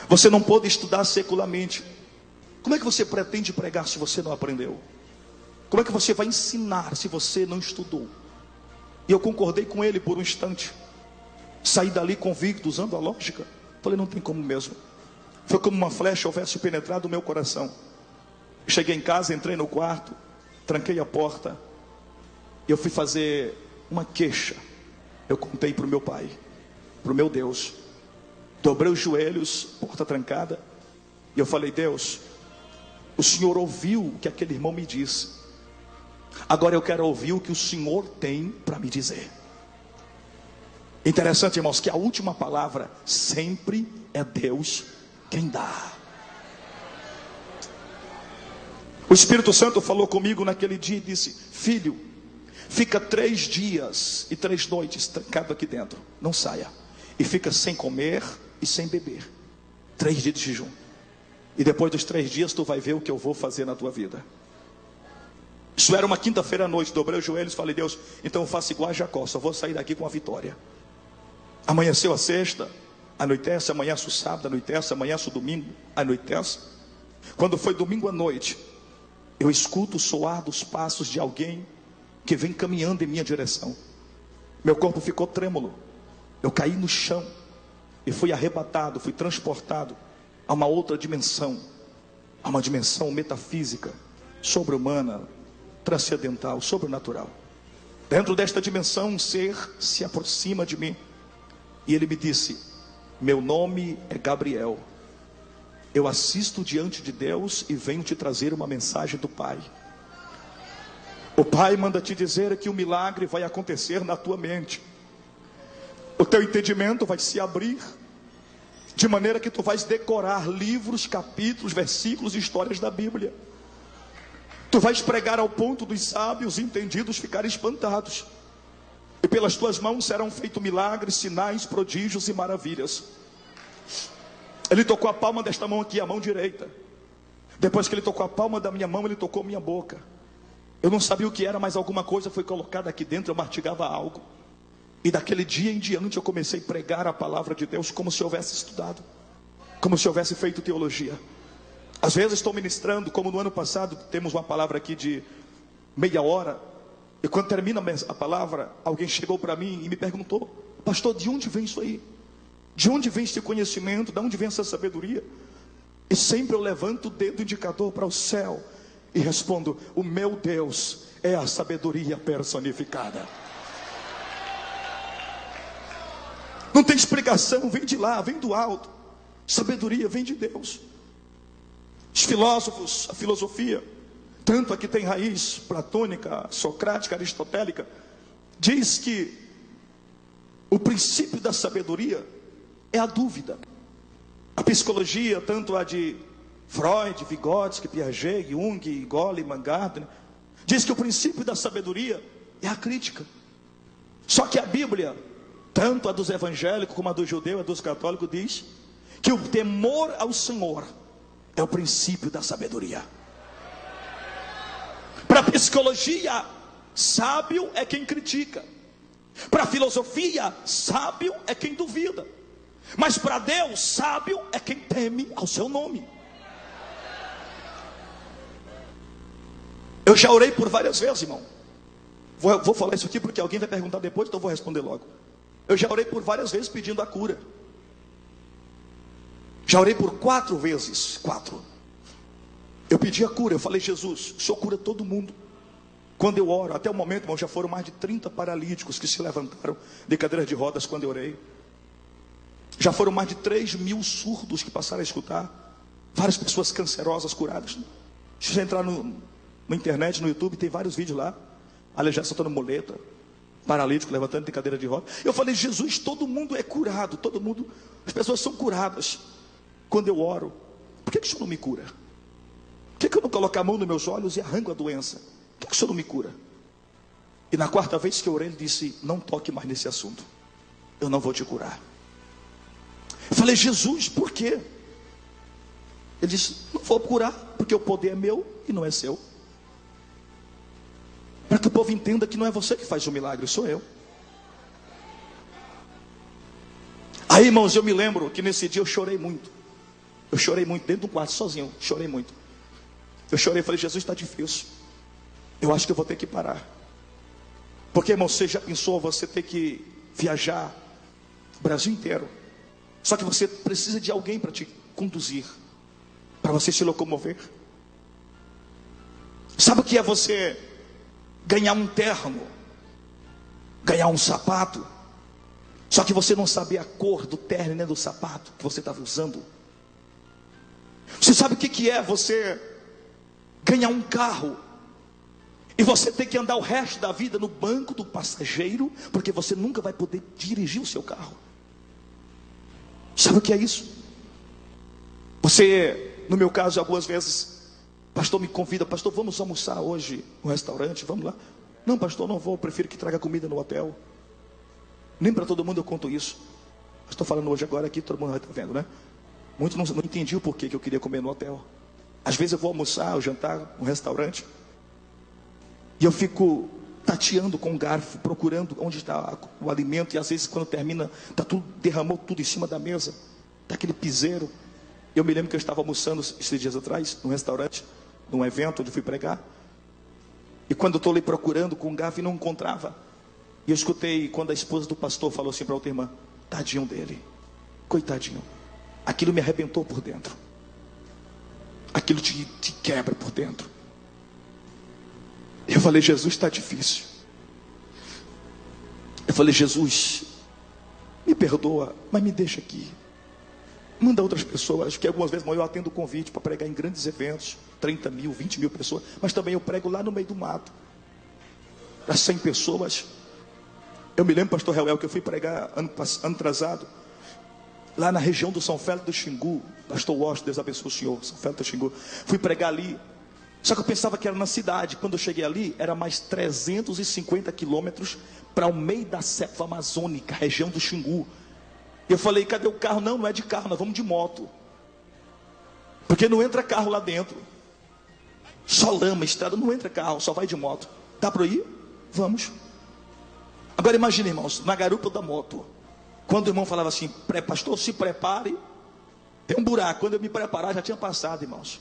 Você não pôde estudar secularmente. Como é que você pretende pregar se você não aprendeu? Como é que você vai ensinar se você não estudou? E eu concordei com ele por um instante. Saí dali convicto, usando a lógica. Falei, não tem como mesmo. Foi como uma flecha houvesse penetrado o meu coração. Cheguei em casa, entrei no quarto, tranquei a porta. E eu fui fazer uma queixa. Eu contei para o meu pai, para o meu Deus. Dobrei os joelhos, porta trancada. E eu falei, Deus, o Senhor ouviu o que aquele irmão me disse. Agora eu quero ouvir o que o Senhor tem para me dizer. Interessante, irmãos, que a última palavra sempre é Deus quem dá. O Espírito Santo falou comigo naquele dia e disse, filho, fica 3 dias e 3 noites trancado aqui dentro, não saia. E fica sem comer e sem beber. 3 dias de jejum. E depois dos 3 dias tu vai ver o que eu vou fazer na tua vida. Isso era uma quinta-feira à noite. Dobrei os joelhos e falei, Deus, então eu faço igual a Jacó, só vou sair daqui com a vitória. Amanheceu a sexta, anoitece, amanhece o sábado, anoitece, amanhece o domingo, anoitece. Quando foi domingo à noite, eu escuto o soar dos passos de alguém que vem caminhando em minha direção. Meu corpo ficou trêmulo. Eu caí no chão e fui arrebatado, fui transportado a uma outra dimensão, a uma dimensão metafísica, sobre-humana, transcendental, sobrenatural. Dentro desta dimensão, um ser se aproxima de mim e ele me disse, meu nome é Gabriel, eu assisto diante de Deus e venho te trazer uma mensagem do Pai. O Pai manda te dizer que o milagre vai acontecer na tua mente. O teu entendimento vai se abrir, de maneira que tu vais decorar livros, capítulos, versículos e histórias da Bíblia. Tu vais pregar ao ponto dos sábios entendidos ficarem espantados. E pelas tuas mãos serão feitos milagres, sinais, prodígios e maravilhas. Ele tocou a palma desta mão aqui, a mão direita. Depois que ele tocou a palma da minha mão, ele tocou minha boca. Eu não sabia o que era, mas alguma coisa foi colocada aqui dentro, eu mastigava algo. E daquele dia em diante eu comecei a pregar a palavra de Deus como se eu houvesse estudado, como se eu houvesse feito teologia. Às vezes estou ministrando, como no ano passado, temos uma palavra aqui de meia hora. E quando termina a palavra, alguém chegou para mim e me perguntou, pastor, de onde vem isso aí? De onde vem esse conhecimento? De onde vem essa sabedoria? E sempre eu levanto o dedo indicador para o céu e respondo, o meu Deus é a sabedoria personificada. Não tem explicação, vem de lá, vem do alto. Sabedoria vem de Deus. Os filósofos, a filosofia, tanto a que tem raiz platônica, socrática, aristotélica, diz que o princípio da sabedoria é a dúvida. A psicologia, tanto a de Freud, Vygotsky, Piaget, Jung, Goleman, Gardner, diz que o princípio da sabedoria é a crítica. Só que a Bíblia, tanto a dos evangélicos como a do judeu, a dos católicos, diz que o temor ao Senhor é o princípio da sabedoria. Para a psicologia, sábio é quem critica. Para a filosofia, sábio é quem duvida. Mas para Deus, sábio é quem teme ao seu nome. Eu já orei por várias vezes, irmão. Vou falar isso aqui porque alguém vai perguntar depois, então eu vou responder logo. Eu já orei por várias vezes pedindo a cura. Já orei por 4 vezes. 4. Eu pedi a cura, eu falei, Jesus, o Senhor cura todo mundo. Quando eu oro, até o momento, irmão, já foram mais de 30 paralíticos que se levantaram de cadeiras de rodas quando eu orei. Já foram mais de 3.000 surdos que passaram a escutar. Várias pessoas cancerosas curadas. Se você entrar na internet, no YouTube, tem vários vídeos lá. Aleijado soltando muleta, paralítico levantando de cadeira de roda. Eu falei, Jesus, todo mundo é curado, todo mundo, as pessoas são curadas. Quando eu oro, por que o Senhor não me cura? Por que eu não coloco a mão nos meus olhos e arranco a doença? Por que o Senhor não me cura? E na 4ª vez que eu orei, ele disse, não toque mais nesse assunto, eu não vou te curar. Eu falei, Jesus, por quê? Ele disse, não vou curar, porque o poder é meu e não é seu. Para que o povo entenda que não é você que faz o milagre, sou eu. Aí Aí, irmãos, eu me lembro que nesse dia eu chorei muito. Eu chorei muito dentro do quarto, sozinho. Chorei muito. Eu chorei e falei: Jesus, está difícil. Eu acho que eu vou ter que parar. Porque, irmão, você já pensou você ter que viajar o Brasil inteiro? Só que você precisa de alguém para te conduzir, para você se locomover. Sabe o que é você ganhar um terno, ganhar um sapato, só que você não saber a cor do terno nem do sapato que você estava usando? Você sabe o que é você ganhar um carro e você ter que andar o resto da vida no banco do passageiro, porque você nunca vai poder dirigir o seu carro? Sabe o que é isso? Você, no meu caso, algumas vezes, pastor me convida: pastor, vamos almoçar hoje no restaurante, vamos lá. Não, pastor, não vou, prefiro que traga comida no hotel. Nem para todo mundo eu conto isso. Estou falando hoje agora aqui, todo mundo vai estar vendo, né? Muitos não entendiam o porquê que eu queria comer no hotel. Às vezes eu vou almoçar ou jantar no restaurante e eu fico tateando com um garfo, procurando onde está o alimento. E às vezes quando termina, tá tudo, derramou tudo em cima da mesa, tá aquele piseiro. Eu me lembro que eu estava almoçando esses dias atrás num restaurante, num evento onde fui pregar. E quando eu estou ali procurando com um garfo e não encontrava, e eu escutei quando a esposa do pastor falou assim para outra irmã: tadinho dele, coitadinho. Aquilo me arrebentou por dentro. Aquilo te quebra por dentro. Eu falei: Jesus, está difícil. Eu falei: Jesus, me perdoa, mas me deixa aqui. Manda outras pessoas. Que algumas vezes eu atendo o convite para pregar em grandes eventos, 30 mil, 20 mil pessoas. Mas também eu prego lá no meio do mato, para 100 pessoas. Eu me lembro, pastor Reuel, que eu fui pregar ano atrasado, lá na região do São Félix do Xingu. Pastor Washington, Deus abençoe o senhor, São Félix do Xingu. Fui pregar ali. Só que eu pensava que era na cidade. Quando eu cheguei ali, era mais 350 quilômetros para o meio da selva amazônica, região do Xingu. E eu falei: cadê o carro? Não, não é de carro, nós vamos de moto. Porque não entra carro lá dentro. Só lama, estrada, não entra carro, só vai de moto. Dá para ir? Vamos. Agora imagine, irmãos, na garupa da moto, quando o irmão falava assim: pastor, se prepare, tem um buraco. Quando eu me preparar, já tinha passado, irmãos.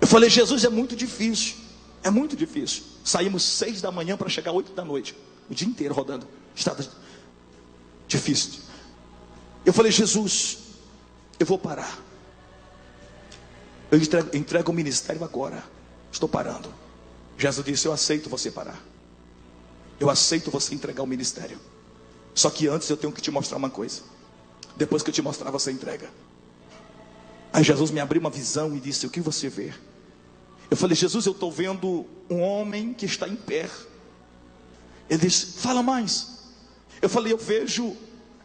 Eu falei: Jesus, é muito difícil. É muito difícil. Saímos 6 da manhã para chegar 8 da noite. O dia inteiro rodando. Estrada difícil. Eu falei: Jesus, eu vou parar. Eu entrego o ministério agora. Estou parando. Jesus disse: eu aceito você parar. Eu aceito você entregar o ministério. Só que antes eu tenho que te mostrar uma coisa. Depois que eu te mostrar, você entrega. Aí Jesus me abriu uma visão e disse: o que você vê? Eu falei: Jesus, eu estou vendo um homem que está em pé. Ele disse: fala mais. Eu falei: eu vejo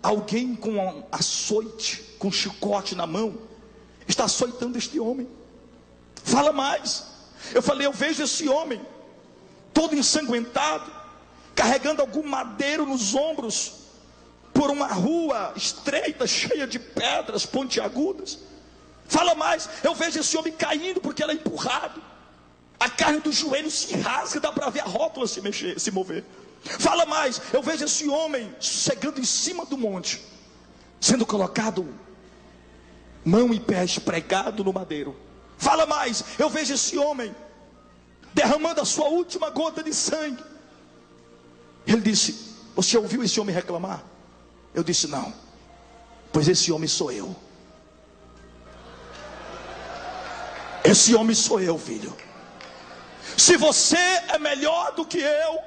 alguém com um açoite, com um chicote na mão, está açoitando este homem. Fala mais. Eu falei: eu vejo esse homem todo ensanguentado, carregando algum madeiro nos ombros, por uma rua estreita, cheia de pedras pontiagudas. Fala mais. Eu vejo esse homem caindo porque ele é empurrado. A carne do joelho se rasga, dá para ver a rótula se mexer, se mover. Fala mais. Eu vejo esse homem chegando em cima do monte, sendo colocado mão e pés pregado no madeiro. Fala mais. Eu vejo esse homem derramando a sua última gota de sangue. Ele disse: você ouviu esse homem reclamar? Eu disse: não, pois esse homem sou eu. Esse homem sou eu, filho. Se você é melhor do que eu,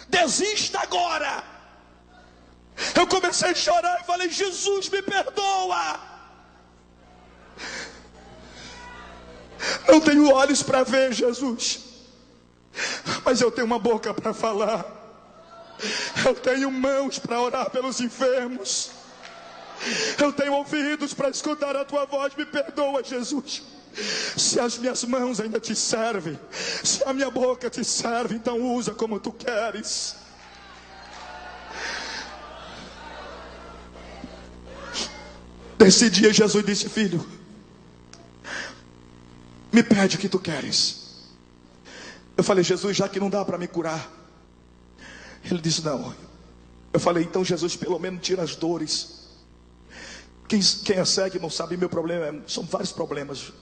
desista agora. Eu comecei a chorar e falei: Jesus, me perdoa. Não tenho olhos para ver, Jesus, mas eu tenho uma boca para falar. Eu tenho mãos para orar pelos enfermos. Eu tenho ouvidos para escutar a tua voz. Me perdoa, Jesus. Se as minhas mãos ainda te servem, se a minha boca te serve, então usa como tu queres. Nesse dia Jesus disse: filho, me pede o que tu queres. Eu falei: Jesus, já que não dá para me curar. Ele disse: não, Eu falei, então Jesus pelo menos tira as dores. Quem é cego não sabe, meu problema são vários problemas.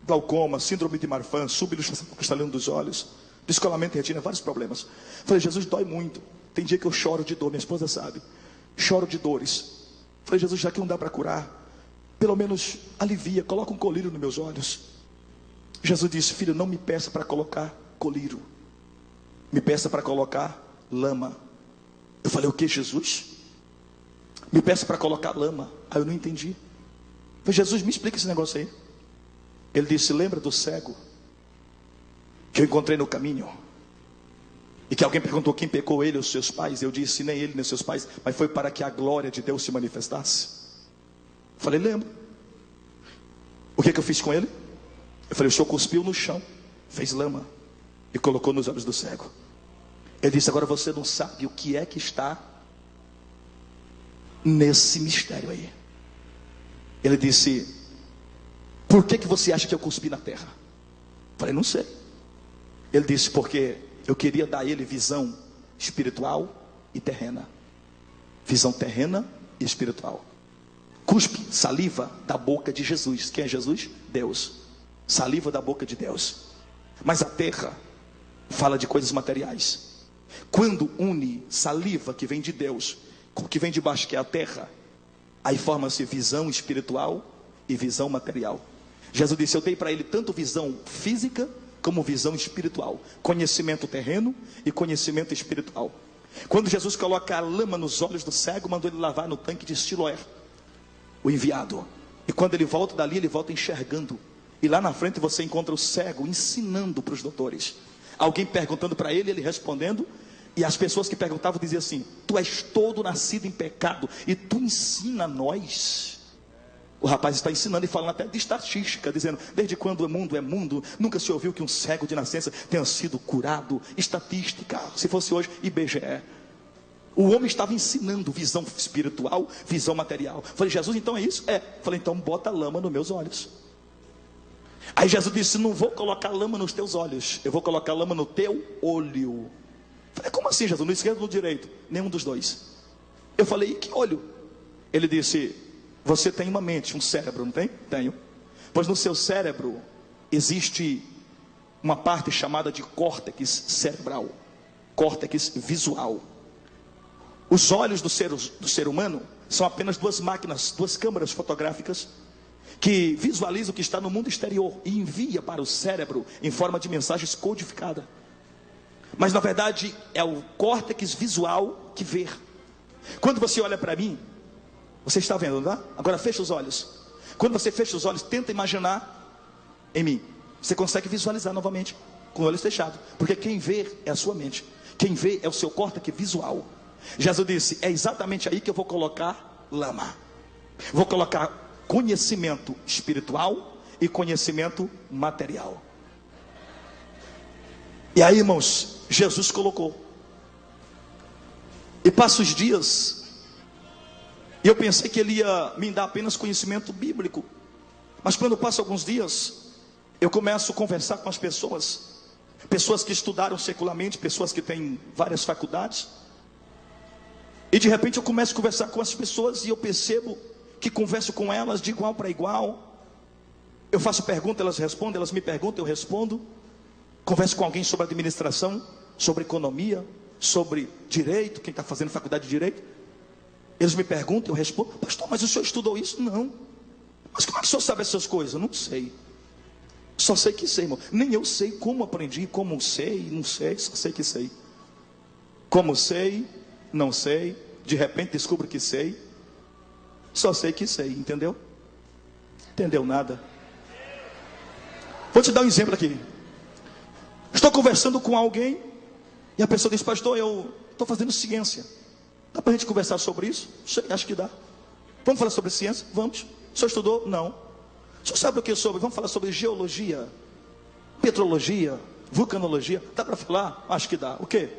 Glaucoma, síndrome de Marfan, subluxação cristalina dos olhos, descolamento de retina, vários problemas. Eu falei, Jesus, dói muito. Tem dia que eu choro de dor, minha esposa sabe. Choro de dores. Eu falei, Jesus, já que não dá para curar, pelo menos alivia, coloca um colírio nos meus olhos. Jesus disse, filho, não me peça para colocar colírio, me peça para colocar lama. Eu falei, o que, Jesus? Me peça para colocar lama. Aí eu não entendi. Eu falei, Jesus, me explica esse negócio aí. Ele disse, lembra do cego que eu encontrei no caminho? E que alguém perguntou quem pecou, ele ou seus pais? Eu disse, nem ele nem seus pais, mas foi para que a glória de Deus se manifestasse. Eu falei, lembro. O que eu fiz com ele? Eu falei, o senhor cuspiu no chão, fez lama e colocou nos olhos do cego. Ele disse, agora você não sabe o que é que está nesse mistério aí. Ele disse, por que você acha que eu cuspi na terra? Eu falei, não sei. Ele disse, porque eu queria dar a ele visão espiritual e terrena. Visão terrena e espiritual. Cuspe, saliva da boca de Jesus. Quem é Jesus? Deus. Saliva da boca de Deus. Mas a terra fala de coisas materiais. Quando une saliva que vem de Deus com o que vem de baixo, que é a terra, aí forma-se visão espiritual e visão material. Jesus disse, eu dei para ele tanto visão física como visão espiritual, conhecimento terreno e conhecimento espiritual. Quando Jesus coloca a lama nos olhos do cego, mandou ele lavar no tanque de Siloé, o enviado. E quando ele volta dali, ele volta enxergando. E lá na frente você encontra o cego ensinando para os doutores. Alguém perguntando para ele, ele respondendo. E as pessoas que perguntavam diziam assim, tu és todo nascido em pecado e tu ensina a nós. O rapaz está ensinando e falando até de estatística, dizendo, desde quando é mundo, nunca se ouviu que um cego de nascença tenha sido curado. Estatística, se fosse hoje, IBGE. O homem estava ensinando visão espiritual, visão material. Falei, Jesus, então é isso? É. Falei, então bota lama nos meus olhos. Aí Jesus disse, não vou colocar lama nos teus olhos, eu vou colocar lama no teu olho. Falei, como assim, Jesus? No esquerdo ou no direito? Nenhum dos dois. Eu falei, e que olho? Ele disse, você tem uma mente, um cérebro, não tem? Tenho. Pois no seu cérebro existe uma parte chamada de córtex cerebral, córtex visual. Os olhos do ser humano são apenas duas máquinas, duas câmeras fotográficas que visualizam o que está no mundo exterior e envia para o cérebro em forma de mensagens codificadas. Mas na verdade é o córtex visual que vê. Quando você olha para mim, você está vendo, não é? Agora fecha os olhos. Quando você fecha os olhos, tenta imaginar em mim. Você consegue visualizar novamente com os olhos fechados, porque quem vê é a sua mente. Quem vê é o seu córtex visual. Jesus disse, é exatamente aí que eu vou colocar lama. Vou colocar conhecimento espiritual e conhecimento material. E aí, irmãos, Jesus colocou. E passa os dias, e eu pensei que ele ia me dar apenas conhecimento bíblico. Mas quando passa alguns dias, eu começo a conversar com as pessoas. Pessoas que estudaram secularmente, pessoas que têm várias faculdades. E de repente eu começo a conversar com as pessoas e eu percebo que converso com elas de igual para igual. Eu faço pergunta, elas respondem, elas me perguntam, eu respondo. Converso com alguém sobre administração, sobre economia, sobre direito, quem está fazendo faculdade de direito. Eles me perguntam, eu respondo, pastor, mas o senhor estudou isso? Não. Mas como é que o senhor sabe essas coisas? Não sei. Só sei que sei, irmão. Nem eu sei como aprendi, como sei, não sei, só sei que sei. Como sei, não sei, de repente descubro que sei. Só sei que sei, entendeu? Entendeu nada. Vou te dar um exemplo aqui. Estou conversando com alguém e a pessoa diz, pastor, eu estou fazendo ciência. Dá para a gente conversar sobre isso? Sei, acho que dá. Vamos falar sobre ciência? Vamos. O senhor estudou? Não. O senhor sabe o que é sobre? Vamos falar sobre geologia, petrologia, vulcanologia. Dá para falar? Acho que dá. O quê?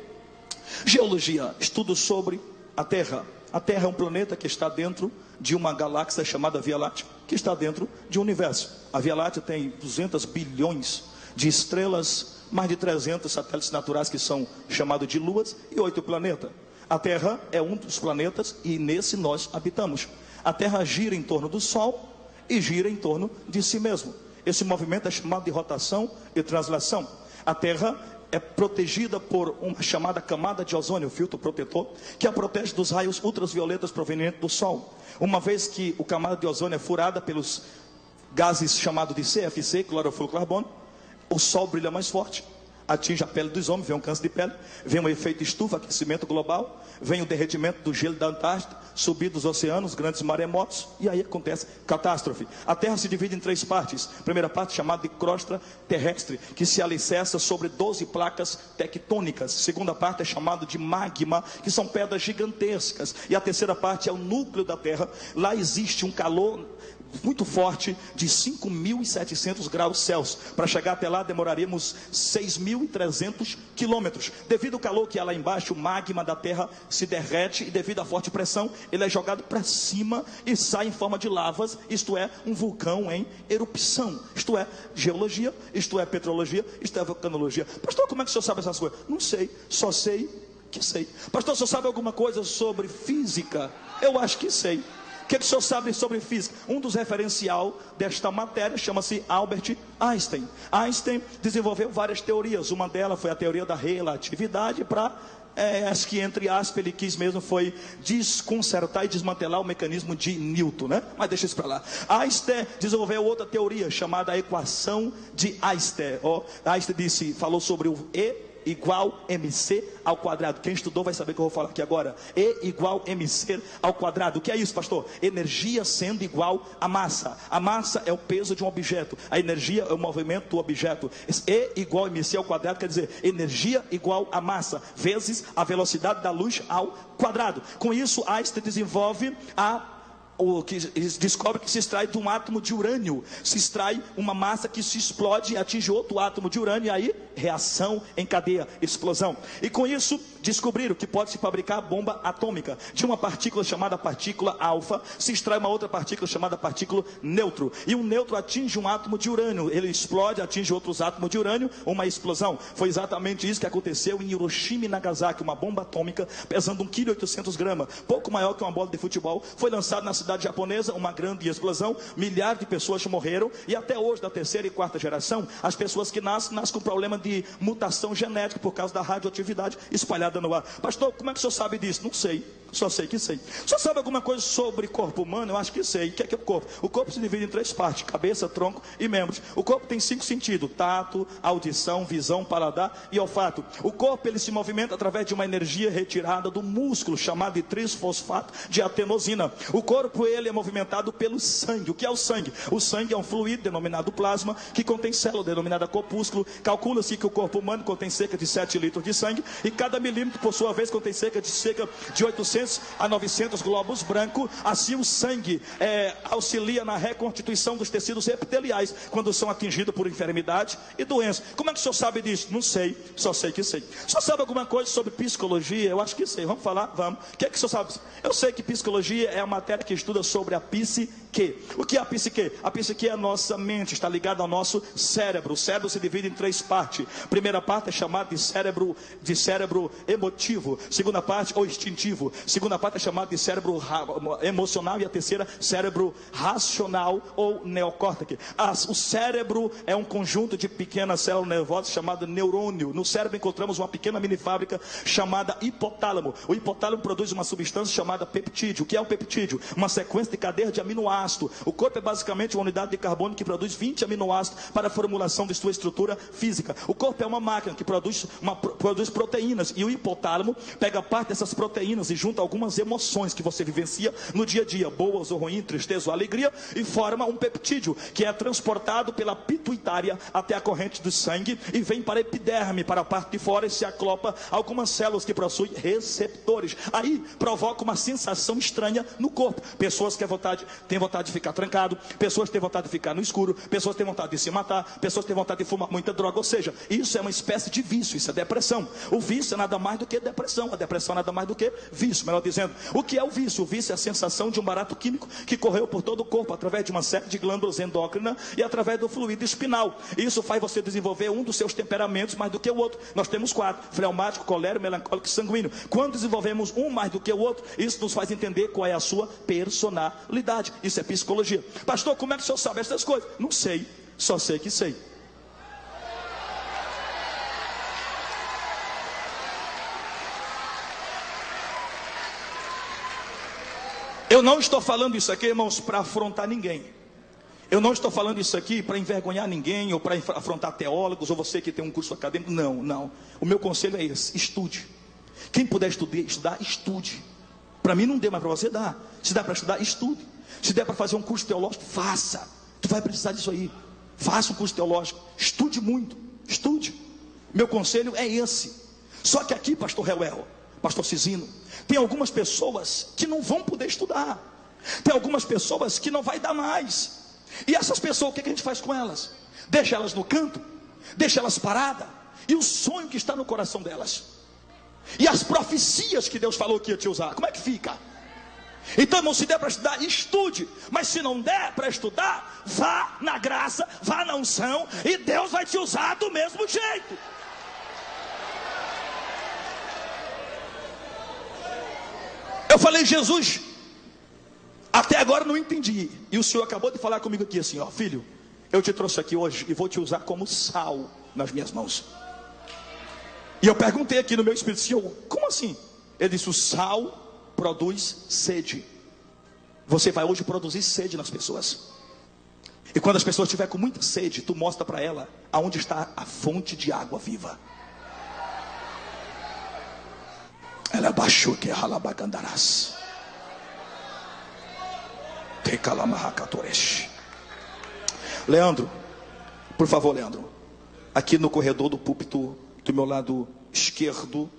Geologia, estudo sobre a Terra. A Terra é um planeta que está dentro de uma galáxia chamada Via Láctea, que está dentro de um universo. A Via Láctea tem 200 bilhões de estrelas, mais de 300 satélites naturais que são chamados de luas e 8 planetas. A Terra é um dos planetas e nesse nós habitamos. A Terra gira em torno do Sol e gira em torno de si mesmo. Esse movimento é chamado de rotação e translação. A Terra é protegida por uma chamada camada de ozônio, filtro protetor, que a protege dos raios ultravioletas provenientes do Sol. Uma vez que a camada de ozônio é furada pelos gases chamados de CFC, clorofluorcarbono, o Sol brilha mais forte, atinge a pele dos homens, vem um câncer de pele, vem um efeito estufa, aquecimento global, vem o derretimento do gelo da Antártida, subir dos oceanos, grandes maremotos, e aí acontece catástrofe. A Terra se divide em 3 partes. Primeira parte chamada de crosta terrestre, que se alicerça sobre 12 placas tectônicas. Segunda parte é chamada de magma, que são pedras gigantescas. E a terceira parte é o núcleo da Terra. Lá existe um calor muito forte de 5.700 graus Celsius. Para chegar até lá demoraríamos 6.300 quilômetros. Devido ao calor que há lá embaixo, o magma da Terra se derrete e devido à forte pressão, ele é jogado para cima e sai em forma de lavas, isto é, um vulcão em erupção. Isto é geologia, isto é petrologia, isto é vulcanologia. Pastor, como é que o senhor sabe essas coisas? Não sei, só sei que sei. Pastor, o senhor sabe alguma coisa sobre física? Eu acho que sei. O que o senhor sabe sobre física? Um dos referenciais desta matéria chama-se Albert Einstein. Einstein desenvolveu várias teorias. Uma delas foi a teoria da relatividade acho que entre aspas ele quis mesmo foi desconcertar e desmantelar o mecanismo de Newton, né? Mas deixa isso para lá. Einstein desenvolveu outra teoria chamada equação de Einstein. Einstein falou sobre o E igual MC ao quadrado. Quem estudou vai saber o que eu vou falar aqui agora. E igual MC ao quadrado. O que é isso, pastor? Energia sendo igual a massa. A massa é o peso de um objeto. A energia é o movimento do objeto. E igual MC ao quadrado quer dizer energia igual a massa vezes a velocidade da luz ao quadrado. Com isso, Einstein desenvolve descobre que se extrai de um átomo de urânio, se extrai uma massa que se explode e atinge outro átomo de urânio, e aí reação em cadeia, explosão. E com isso descobriram que pode se fabricar bomba atômica. De uma partícula chamada partícula alfa se extrai uma outra partícula chamada partícula nêutron, e um nêutron atinge um átomo de urânio, ele explode, atinge outros átomos de urânio, uma explosão. Foi exatamente isso que aconteceu em Hiroshima e Nagasaki. Uma bomba atômica pesando 1,8 kg, pouco maior que uma bola de futebol, foi lançada na cidade japonesa, uma grande explosão, milhares de pessoas morreram, e até hoje, da 3ª e 4ª geração, as pessoas que nascem com problema de mutação genética por causa da radioatividade espalhada no ar. Pastor, como é que o senhor sabe disso? Não sei, só sei que sei. O senhor sabe alguma coisa sobre corpo humano? Eu acho que sei. O que é o corpo? O corpo se divide em 3 partes: cabeça, tronco e membros. O corpo tem 5 sentidos: tato, audição, visão, paladar e olfato. O corpo ele se movimenta através de uma energia retirada do músculo chamado de trisfosfato de adenosina. O corpo ele é movimentado pelo sangue. O que é o sangue? O sangue é um fluido denominado plasma, que contém célula denominada corpúsculo. Calcula-se que o corpo humano contém cerca de 7 litros de sangue, e cada milímetro, por sua vez, contém cerca de 800 a 900 glóbulos brancos. Assim o sangue auxilia na reconstituição dos tecidos epiteliais quando são atingidos por enfermidade e doença. Como é que o senhor sabe disso? Não sei, só sei que sei. O senhor sabe alguma coisa sobre psicologia? Eu acho que sei. Vamos falar? Vamos. O que é que o senhor sabe? Eu sei que psicologia é a matéria que estuda sobre a psique. O que é a psique? A psique é a nossa mente, está ligada ao nosso cérebro. O cérebro se divide em 3 partes. Primeira parte é chamada de cérebro emotivo. Segunda parte, ou instintivo. Segunda parte é chamada de cérebro emocional. E a terceira, cérebro racional ou neocórtex. O cérebro é um conjunto de pequenas células nervosas chamado neurônio. No cérebro encontramos uma pequena mini fábrica chamada hipotálamo. O hipotálamo produz uma substância chamada peptídeo. O que é o peptídeo? Uma sequência de cadeias de aminoácidos. O corpo é basicamente uma unidade de carbono que produz 20 aminoácidos para a formulação de sua estrutura física. O corpo é uma máquina que produz proteínas, e o hipotálamo pega parte dessas proteínas e junta algumas emoções que você vivencia no dia a dia, boas ou ruins, tristeza ou alegria, e forma um peptídeo que é transportado pela pituitária até a corrente do sangue e vem para a epiderme, para a parte de fora, e se aclopa algumas células que possuem receptores. Aí provoca uma sensação estranha no corpo. Pessoas que têm vontade de ficar trancado, pessoas têm vontade de ficar no escuro, pessoas têm vontade de se matar, pessoas têm vontade de fumar muita droga. Ou seja, isso é uma espécie de vício, isso é depressão. O vício é nada mais do que depressão, a depressão é nada mais do que vício. melhor dizendo. O que é o vício? O vício é a sensação de um barato químico que correu por todo o corpo, através de uma série de glândulas endócrinas e através do fluido espinal. E isso faz você desenvolver um dos seus temperamentos mais do que o outro. Nós temos 4: fleumático, colérico, melancólico e sanguíneo. Quando desenvolvemos um mais do que o outro, isso nos faz entender qual é a sua personalidade. Isso é psicologia. Pastor, como é que o senhor sabe essas coisas? Não sei, só sei que sei. Eu não estou falando isso aqui, irmãos, para afrontar ninguém. Eu não estou falando isso aqui para envergonhar ninguém, ou para afrontar teólogos, ou você que tem um curso acadêmico. Não, não. O meu conselho é esse: estude. Quem puder estudar, estude. Para mim não dê, mas para você dá. Se dá para estudar, estude. Se der para fazer um curso teológico, faça. Tu vai precisar disso aí. Faça um curso teológico. Estude muito. Estude. Meu conselho é esse. Só que aqui, pastor Reuel, pastor Cisino, tem algumas pessoas que não vão poder estudar. Tem algumas pessoas que não vai dar mais. E essas pessoas, o que a gente faz com elas? Deixa elas no canto, deixa elas paradas. E o sonho que está no coração delas, e as profecias que Deus falou que ia te usar, como é que fica? Então, irmão, se der para estudar, estude. Mas se não der para estudar, vá na graça, vá na unção, e Deus vai te usar do mesmo jeito. Eu falei: Jesus, até agora não entendi. E o Senhor acabou de falar comigo aqui assim: ó, filho, eu te trouxe aqui hoje e vou te usar como sal nas minhas mãos. E eu perguntei aqui no meu espírito: Senhor, como assim? Ele disse: o sal produz sede. Você vai hoje produzir sede nas pessoas. E quando as pessoas estiverem com muita sede, tu mostra para ela aonde está a fonte de água viva. Ela baixou que ralabacandarás. Leandro, por favor, Leandro, aqui no corredor do púlpito, do meu lado esquerdo,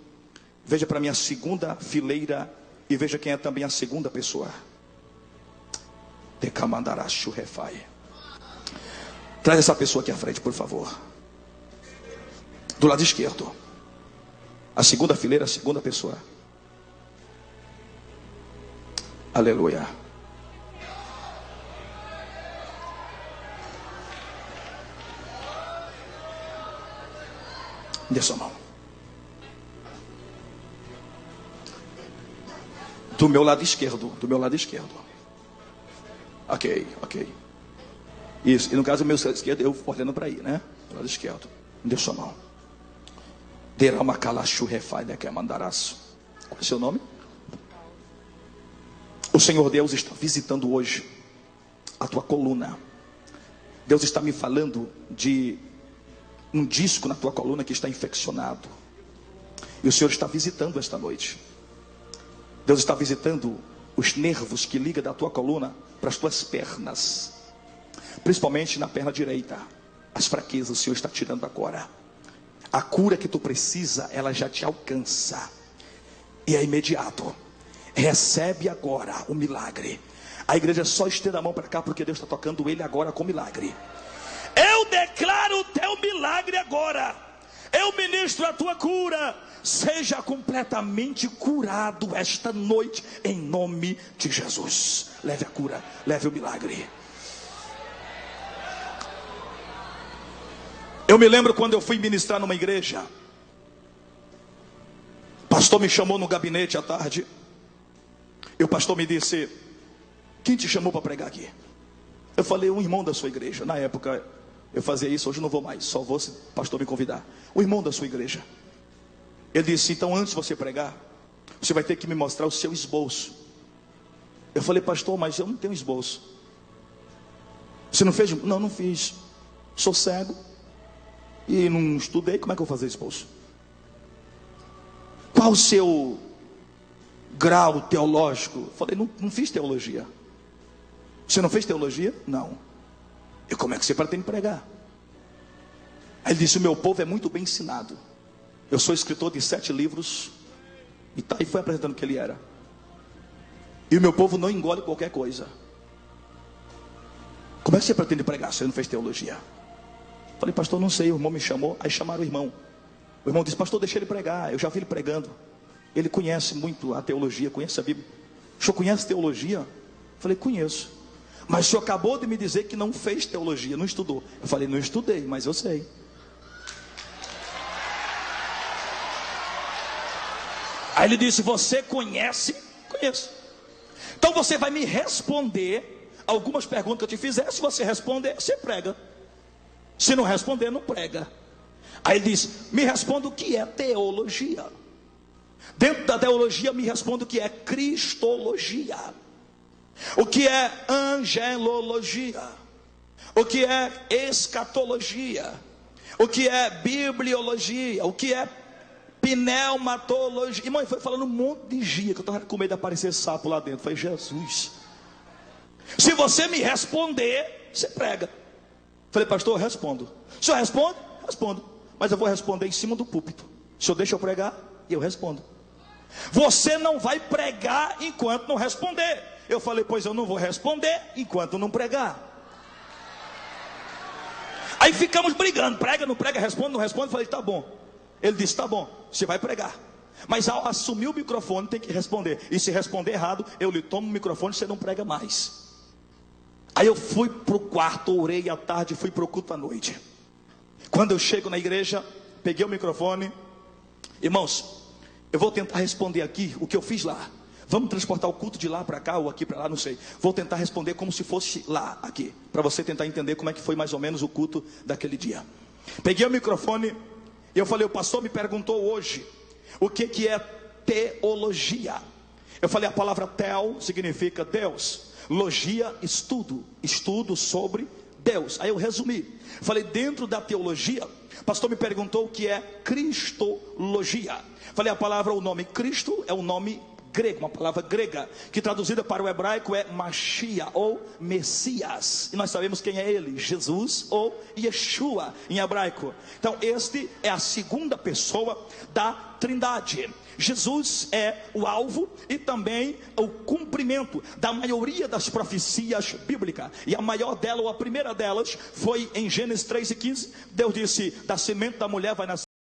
veja para mim a segunda fileira e veja quem é também a segunda pessoa. Traz essa pessoa aqui à frente, por favor. Do lado esquerdo, a segunda fileira, a segunda pessoa. Aleluia. Dê sua mão. Do meu lado esquerdo. Do meu lado esquerdo. Ok, ok. Isso. E no caso, o meu lado esquerdo, eu olhando para aí, né? Do lado esquerdo. Dê sua mão. Deramacalashu refai de que mandaraço. Qual é o seu nome? O Senhor Deus está visitando hoje a tua coluna. Deus está me falando de um disco na tua coluna que está infeccionado. E o Senhor está visitando esta noite. Deus está visitando os nervos que ligam da tua coluna para as tuas pernas, principalmente na perna direita. As fraquezas o Senhor está tirando agora. A cura que tu precisa, ela já te alcança. E é imediato. Recebe agora o milagre. A igreja só estende a mão para cá, porque Deus está tocando ele agora com milagre. Eu declaro o teu milagre agora. Eu ministro a tua cura. Seja completamente curado esta noite, em nome de Jesus. Leve a cura, leve o milagre. Eu me lembro quando eu fui ministrar numa igreja. O pastor me chamou no gabinete à tarde. E o pastor me disse: quem te chamou para pregar aqui? Eu falei: um irmão da sua igreja. Na época eu fazia isso, hoje não vou mais, só vou se o pastor me convidar. O irmão da sua igreja. Ele disse: então antes de você pregar, você vai ter que me mostrar o seu esboço. Eu falei: pastor, mas eu não tenho esboço. Você não fez? Não, não fiz. Sou cego e não estudei, como é que eu vou fazer esboço? Qual o seu grau teológico? Eu falei: não fiz teologia. Você não fez teologia? Não. E como é que você pretende pregar? Aí ele disse: o meu povo é muito bem ensinado. Eu sou escritor de 7 livros. E tá, e foi apresentando o que ele era. E o meu povo não engole qualquer coisa. Como é que você pretende pregar se você não fez teologia? Falei: pastor, não sei, o irmão me chamou. Aí chamaram o irmão. O irmão disse: pastor, deixa ele pregar, eu já vi ele pregando. ele conhece muito a teologia, conhece a Bíblia. O senhor conhece teologia? Eu falei, conheço. Mas o senhor acabou de me dizer que não fez teologia, não estudou. Eu falei, não estudei, mas eu sei. Aí ele disse, você conhece? Conheço. Então você vai me responder algumas perguntas que eu te fizer. Se você responder, você prega. Se não responder, não prega. Aí ele disse, me responda o que é teologia. Dentro da teologia, me responda o que é cristologia, o que é angelologia, o que é escatologia, o que é bibliologia, o que é pneumatologia. Irmão, foi falando um monte de dia que eu estava com medo de aparecer sapo lá dentro. Eu falei, Jesus, se você me responder, você prega. Eu falei, pastor, eu respondo. O senhor responde? Respondo. Mas eu vou responder em cima do púlpito. O senhor deixa eu pregar e eu respondo. Você não vai pregar enquanto não responder. Eu falei, pois eu não vou responder enquanto não pregar. Aí ficamos brigando, prega, não prega, responde, não responde. Eu falei, tá bom. Ele disse, tá bom, você vai pregar, mas ao assumir o microfone tem que responder. E se responder errado, eu lhe tomo o microfone e você não prega mais. Aí eu fui para o quarto, orei à tarde, fui para o culto à noite. Quando eu chego na igreja, peguei o microfone. Irmãos, eu vou tentar responder aqui o que eu fiz lá. Vamos transportar o culto de lá para cá ou aqui para lá, não sei. Vou tentar responder como se fosse lá, aqui, para você tentar entender como é que foi mais ou menos o culto daquele dia. Peguei o microfone e eu falei, o pastor me perguntou hoje o que é teologia. Eu falei, a palavra tel significa Deus, logia, estudo, estudo sobre Deus. Aí eu resumi, falei, dentro da teologia, o pastor me perguntou o que é cristologia. Falei, a palavra, o nome Cristo é um nome grego, uma palavra grega, que traduzida para o hebraico é Machia ou Messias, e nós sabemos quem é ele, Jesus ou Yeshua em hebraico. Então este é a segunda pessoa da Trindade. Jesus é o alvo e também o cumprimento da maioria das profecias bíblicas. E a maior dela, ou a primeira delas, foi em Gênesis 3:15. Deus disse, da semente da mulher vai nascer